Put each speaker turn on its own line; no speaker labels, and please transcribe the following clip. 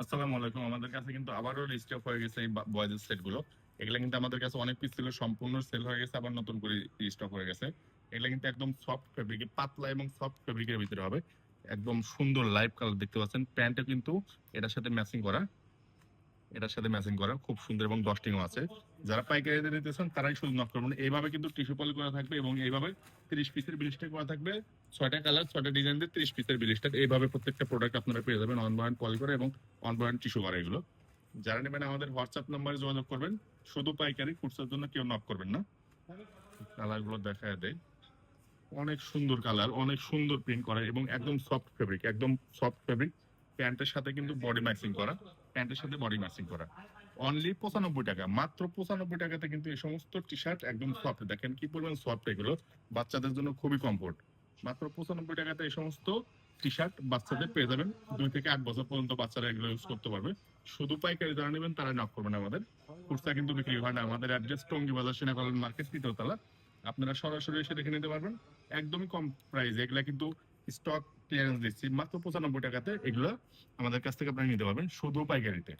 আসসালামু আলাইকুম। আমাদের কাছে কিন্তু আবারও রিস্টক হয়ে গেছে এই বয়েজের সেট গুলো। এগুলা কিন্তু আমাদের কাছে অনেক পিস ছিল, সম্পূর্ণ সেল হয়ে গেছে, আবার নতুন করে রিস্টক হয়ে গেছে। এগুলা কিন্তু একদম সফট ফেব্রিক, পাতলা এবং সফট ফেব্রিকের ভিতরে হবে। একদম সুন্দর লাইভ কালার দেখতে পাচ্ছেন। প্যান্টও কিন্তু এটার সাথে ম্যাচিং করা, খুব সুন্দর এবং ডস্টিংও আছে। যারা পাইকারিতে নিতেছেন তারাই শুধু নক করবেন। এইভাবে কিন্তু টিস্যু পলি করা থাকবে এবং এইভাবে 30 পিসের বিলিস্টার করা থাকবে। 6টা কালার, 6টা ডিজাইন দিয়ে 30 পিসের বিলিস্টার। এইভাবে প্রত্যেকটা প্রোডাক্ট আপনারা পেয়ে যাবেন অন বয়ান পলি করে এবং অন বয়ান টিস্যু করা। এগুলো যারা নেবেন আমাদের হোয়াটসঅ্যাপ নাম্বারে যোগাযোগ করবেন। শুধু পাইকারি, খুচরার জন্য কেউ নক করবেন না। কালার গুলো দেখা দেয়, অনেক সুন্দর কালার, অনেক সুন্দর প্রিন্ট করা এবং একদম সফট ফেব্রিক, একদম সফট ফেব্রিক। প্যান্টের সাথে কিন্তু বডি ম্যাচিং করা, প্যান্টের সাথে বডি ম্যাচিং করা। অনলি 95 টাকা, মাত্র 95 টাকাতে কিন্তু এই সমস্ত টি শার্ট একদম সফট। দেখেন কি পরিমাণ সফট এগুলো, বাচ্চাদের জন্য খুবই কমফোর্ট। মাত্র 95 টাকাতে এই সমস্ত টি শার্ট বাচ্চাদের পেয়ে যাবেন। 2 থেকে 8 বছর পর্যন্ত বাচ্চারা এগুলো ইউজ করতে পারবে। শুধু পাইকারি যারা নেবেন তারা নক করবেন আমাদের। খুচরা কিন্তু বিক্রি হয় না। আমাদের অ্যাড্রেস টঙ্গী বাজার, সিনাকলন মার্কেট, 3তলা। আপনারা সরাসরি এসে দেখে নিতে পারবেন একদমই কম প্রাইস। এগুলা কিন্তু স্টক ক্লিয়ারেন্স দিচ্ছি মাত্র 95 টাকাতে। এগুলো আমাদের কাছ থেকে আপনারা নিতে পারবেন শুধু পাইকারিতে।